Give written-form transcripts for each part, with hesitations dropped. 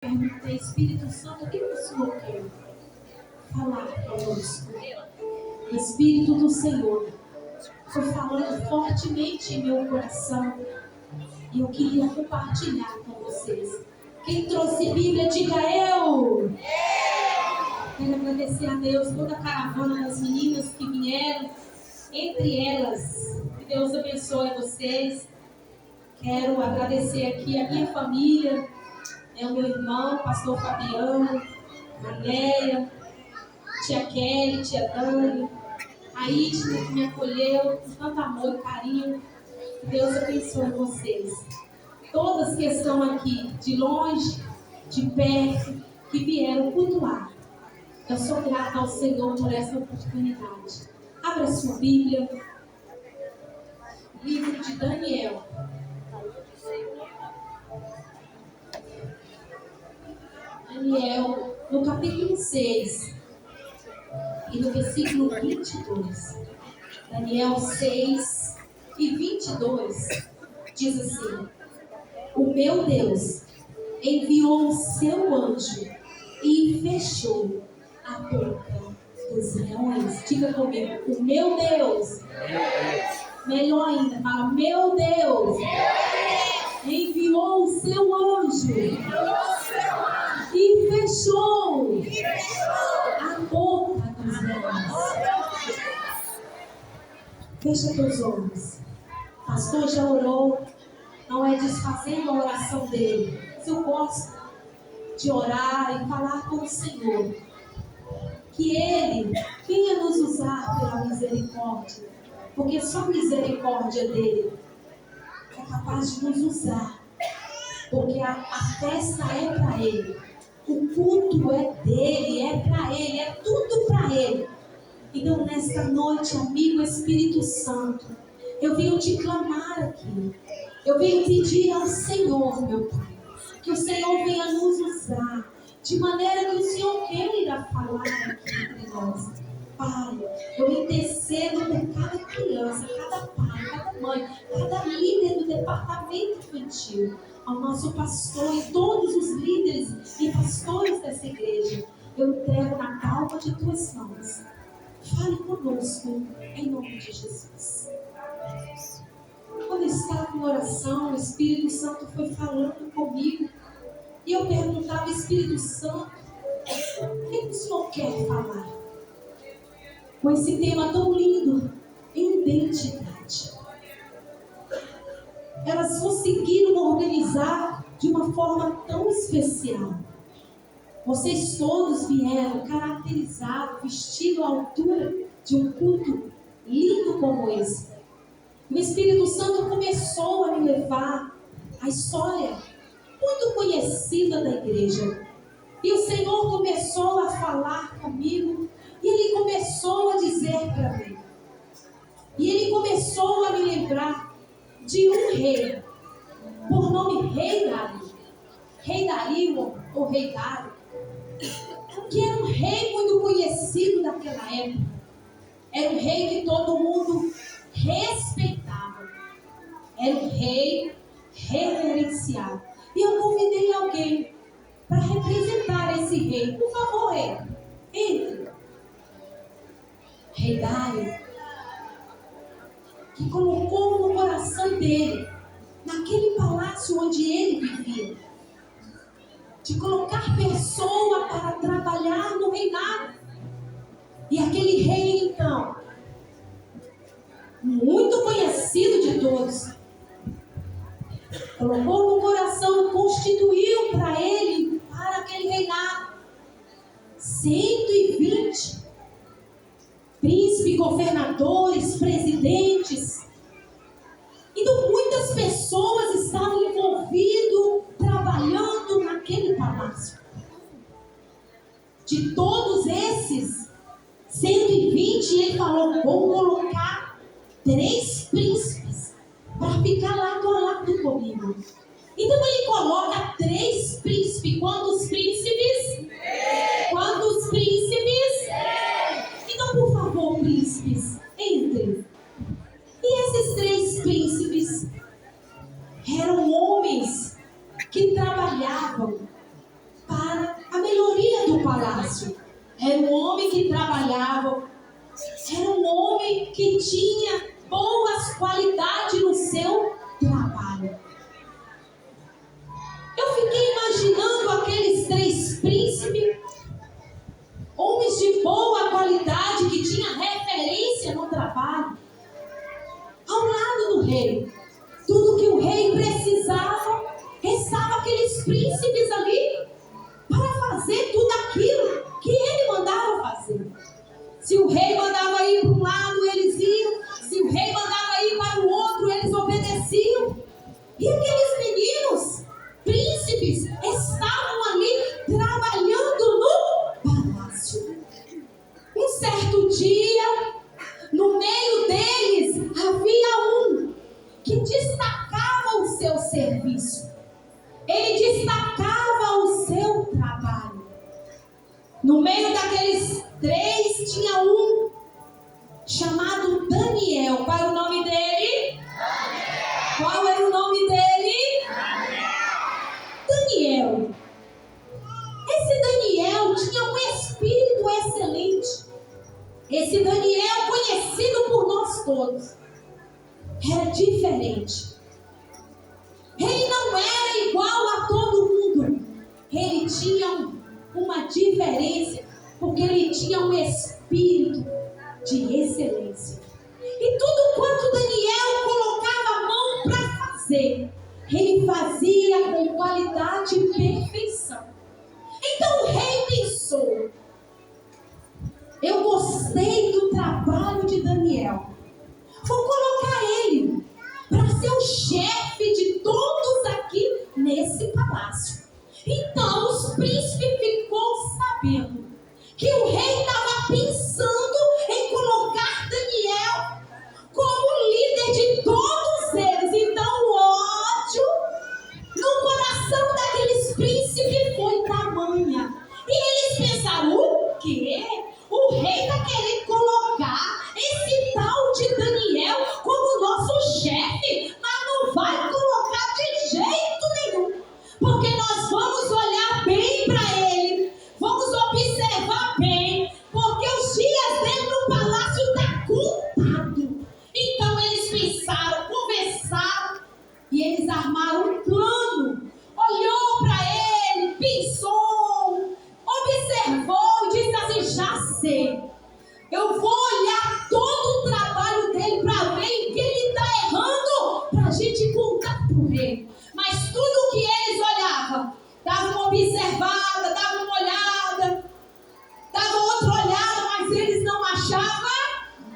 Perguntei, Espírito Santo, o que o Senhor quer falar conosco? O Espírito do Senhor foi falando fortemente em meu coração e eu queria compartilhar com vocês. Quem trouxe Bíblia, diga eu! Quero agradecer a Deus, toda a caravana das meninas que vieram, entre elas, que Deus abençoe vocês. Quero agradecer aqui a minha família, o meu irmão, pastor Fabiano, a Leia, tia Kelly, tia Dani, a Isla que me acolheu com tanto amor e carinho. Deus abençoe vocês. Todas que estão aqui, de longe, de perto, que vieram cultuar. Eu sou grata ao Senhor por essa oportunidade. Abra sua Bíblia. Livro de Daniel. Daniel, no capítulo 6 e no versículo 22. Daniel 6 e 22 diz assim: o meu Deus enviou o seu anjo e fechou a boca dos leões. Diga comigo, o meu Deus. Melhor ainda, fala, meu Deus enviou o seu anjo e fechou a boca dos leões. Fecha teus olhos. O pastor já orou, não é desfazendo a oração dele. Mas eu gosto de orar e falar com o Senhor. Que Ele venha nos usar pela misericórdia. Porque só a misericórdia dele é capaz de nos usar. Porque a festa é para Ele. O culto é dele, é para Ele, é tudo para Ele. Então, nesta noite, amigo Espírito Santo, eu venho te clamar aqui. Eu venho pedir ao Senhor, meu Pai, que o Senhor venha nos usar, de maneira que o Senhor queira falar aqui entre nós. Pai, eu intercedo por cada criança, cada pai, cada mãe, cada líder do departamento infantil, ao nosso pastor e todos os líderes e pastores dessa igreja. Eu entrego na palma de tuas mãos. Fale conosco, em nome de Jesus. Quando eu estava em oração, o Espírito Santo foi falando comigo. E eu perguntava, Espírito Santo, o que o Senhor quer falar? Com esse tema tão lindo, identidade. Elas conseguiram organizar de uma forma tão especial. Vocês todos vieram caracterizados, vestidos à altura de um culto lindo como esse. O Espírito Santo começou a me levar à história muito conhecida da igreja. E o Senhor começou a falar comigo. E Ele começou a dizer para mim. E Ele começou a me lembrar de um rei, por nome Rei Dario. Rei Dario ou Rei Dário, que era um rei muito conhecido daquela época. Era um rei que todo mundo respeitava. Era um rei reverenciado. E eu convidei alguém para representar esse rei. Por favor, rei, entre. Rei Dário, que colocou no coração dele, naquele palácio onde ele vivia, de colocar pessoa para trabalhar no reinado. E aquele rei, então, muito conhecido de todos, colocou no coração, constituiu para ele, para aquele reinado, 120 príncipes, governadores, presidentes. Então muitas pessoas estavam envolvidas, trabalhando naquele palácio. De todos esses 120, ele falou, vou colocar 3 príncipes para ficar lado a lado comigo. Então ele coloca 3 príncipes. Quantos príncipes? Quantos príncipes? Então, por favor, príncipes, entrem. E esses 3 príncipes eram homens que trabalhavam que trabalhavam. Era um homem que tinha boas qualidades no seu trabalho. Eu fiquei imaginando aqueles 3 príncipes, homens de boa qualidade, que tinham referência no trabalho, ao lado do rei. Tudo que o rei precisava, estavam aqueles príncipes ali para fazer tudo aquilo que ele mandava fazer. Se o rei mandava ir para um lado, eles iam. Se o rei mandava ir para o outro, eles obedeciam. E aqueles meninos, príncipes, estavam ali trabalhando no palácio. Um certo dia, no meio deles, havia um que destacava o seu serviço. Ele destacava o seu trabalho. No meio daqueles 3 tinha um chamado Daniel. Qual era o nome dele? Daniel. Qual era o nome dele? Daniel. Esse Daniel tinha um espírito excelente. Esse Daniel, conhecido por nós todos, era diferente. Ele não era igual a todo mundo. Ele tinha uma diferença, porque ele tinha um espírito de excelência. E tudo quanto Daniel colocava a mão para fazer, ele fazia com qualidade e perfeição. Então o rei pensou: eu gostei do trabalho de Daniel, vou colocar ele para ser o chefe de todos aqui nesse palácio. Então os príncipes ficou sabendo que o rei estava pensando em colocar Daniel como líder de todos eles. Então o ódio no coração daqueles príncipes foi tamanha. E eles pensaram: o quê? O rei está querendo colocar esse tal de Daniel como nosso chefe, mas não vai colocar de jeito nenhum, porque nós vamos olhar bem para ele, vamos observar bem, porque os dias dele no palácio estão contados. Então eles pensaram, conversaram, e eles armaram um plano. Olhou para ele, pensou, observou e disse assim: já sei, eu vou olhar todo o trabalho dele para ver em que ele está errando, para a gente contar para o rei. Mas tudo que eles olhavam, davam uma observada, davam uma olhada, davam outra olhada, mas eles não achavam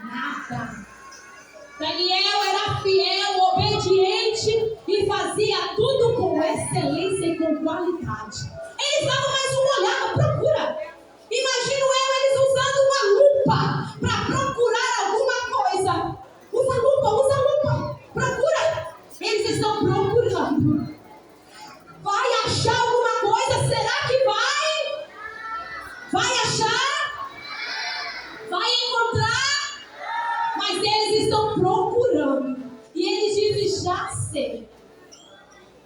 nada. Daniel era fiel, obediente e fazia tudo com excelência e com qualidade. Eles davam mais uma olhada, procura. Imagino eles usando uma lupa para procurar alguma coisa. Usa lupa, procura. Eles estão procurando. Vai achar alguma coisa? Será que vai? Vai achar? Vai encontrar? Mas eles estão procurando. E eles dizem: já sei.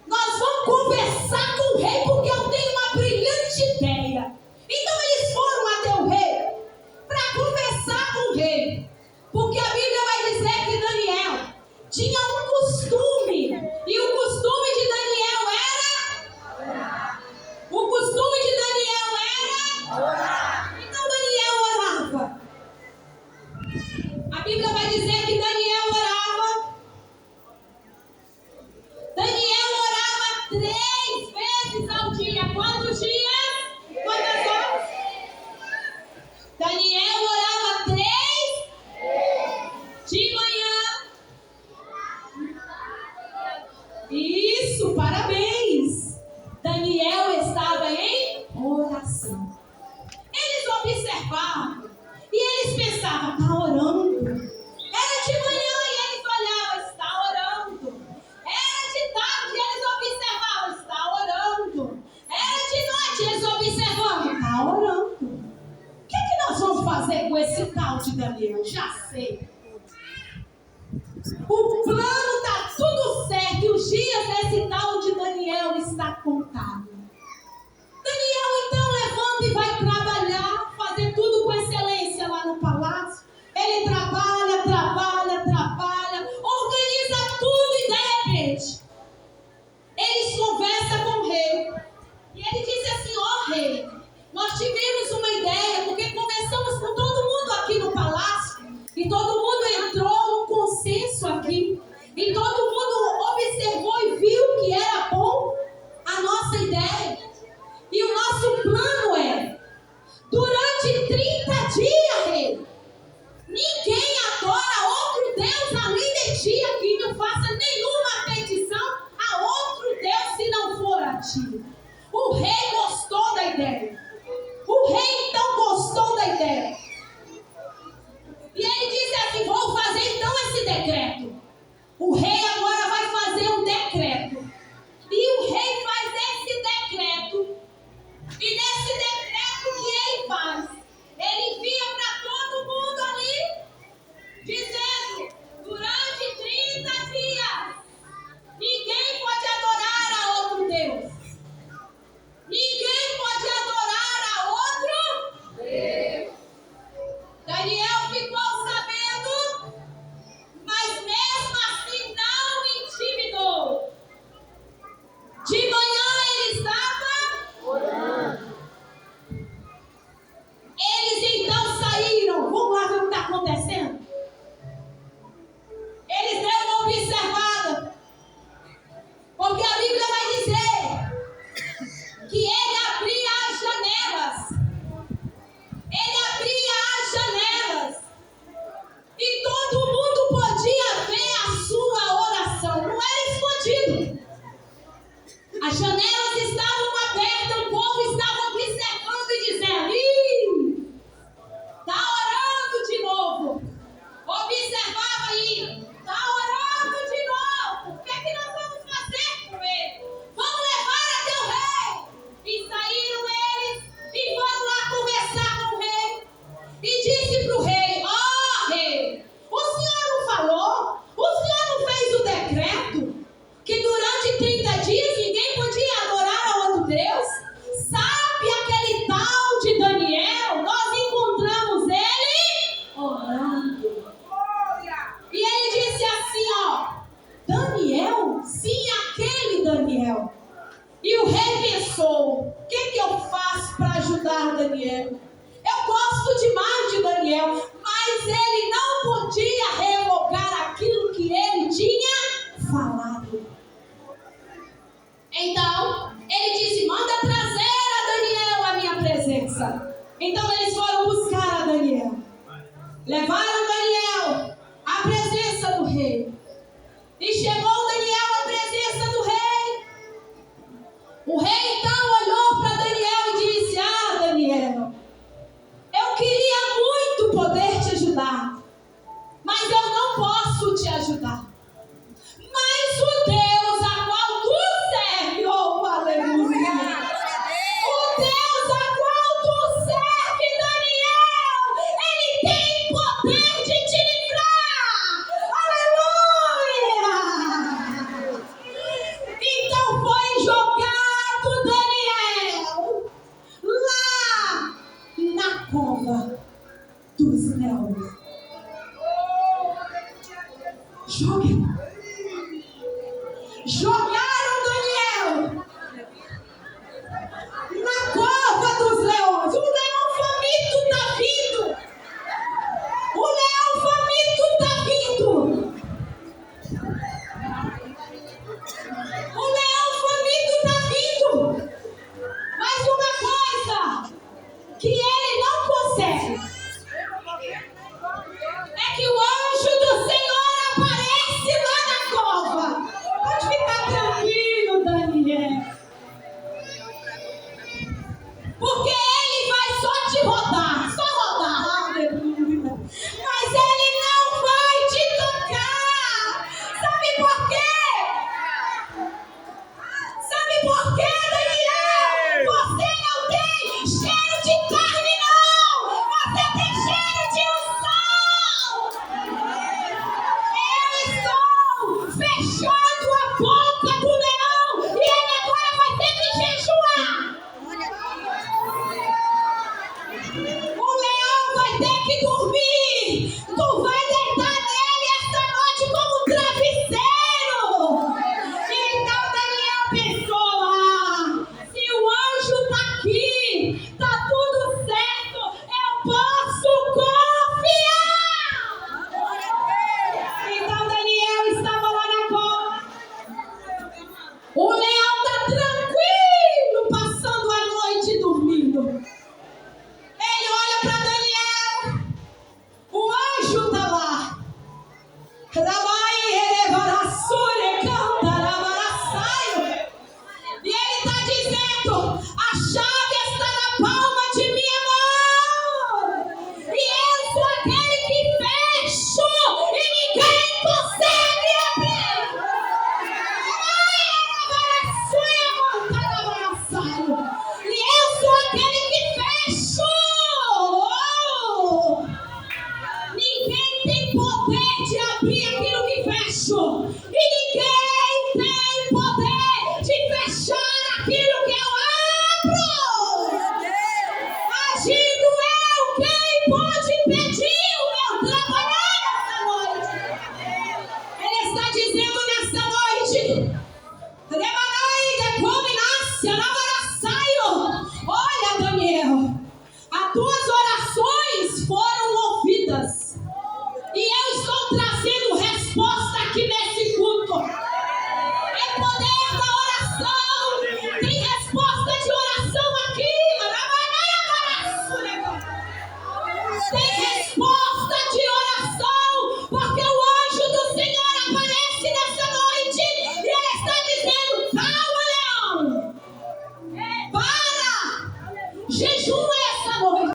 Nós vamos conversar com o rei, porque eu tenho uma brilhante ideia. Então eles foram até o rei para conversar com o rei, porque a Bíblia vai dizer que Daniel tinha um costume, e o costume de Daniel era orar. O costume de Daniel era orar. Então Daniel orava. A Bíblia vai dizer que Daniel orava. Daniel orava 3 vezes ao dia. Quantos dias? Quantas horas? Daniel orava 3 de manhã. Isso, parabéns. Daniel estava em oração. Eles observavam e eles pensavam: está orando. Era de manhã e eles olhavam: está orando. Era de tarde e eles observavam: está orando. Era de noite, eles observando: está orando. O que nós vamos fazer com esse tal de Daniel? Já sei. O plano está tudo certo e os dias desse tal de Daniel está contado. Daniel então levanta e vai trabalhar, fazer tudo com excelência. para ajudar Daniel. Eu gosto demais de Daniel, mas ele não podia revogar aquilo que ele tinha falado. Então, ele disse: manda trazer a Daniel à minha presença. Então eles foram buscar a Daniel. Levaram Daniel à presença do rei. E chegou Daniel à presença do rei. O rei então olhou para Daniel e disse: ah, Daniel, eu queria muito poder te ajudar, mas eu não posso te ajudar. Mas o Deus a qual tu serve, oh aleluia, o Deus a qual tu serve, Daniel, ele tem poder de te livrar, aleluia. Então foi jogado Daniel lá na cova dos leões. Jogaram Daniel na cova dos leões. O leão faminto está vindo. O leão faminto está vindo. O leão faminto está vindo. Mas uma coisa que ele não consegue é que o anjo do Senhor aparece lá na cova. Pode ficar tranquilo, Daniel, porque ele vai só te rodar, aleluia. Mas ele não vai te tocar. Sabe por quê? Sabe por quê, Daniel? Você não tem cheiro de carne, não. Você tem cheiro de unção. Eu estou fechando a boca do leão e ele agora vai ter que jejuar. O leão vai ter que dormir. Tu vai deitar nele esta noite como um travesseiro. Então Daniel pensou: ah, se o anjo está aqui, está tudo certo, eu posso confiar. Então Daniel estava lá na cova. O leão está tranquilo, passando a noite dormindo. Ele olha para Daniel. O anjo está lá. E ele está dizendo: a chave está na palma de minha mão. E eu sou aquele que fecho e ninguém consegue abrir. E eu sou aquele que fecho. Ninguém tem poder de abrir aquilo que fecho. E ninguém tem poder de fechar aquilo que eu abro. Agindo eu, quem pode impedir o meu trabalhar nessa noite? Ele está dizendo nessa noite: olha, Daniel, as tuas orações foram ouvidas. E eu estou trazendo resposta aqui nesse culto. É poder da oração. Tem resposta de oração aqui. Tem resposta de oração, porque o anjo do Senhor aparece nessa noite e ele está dizendo: calma, leão, para, jejua essa noite.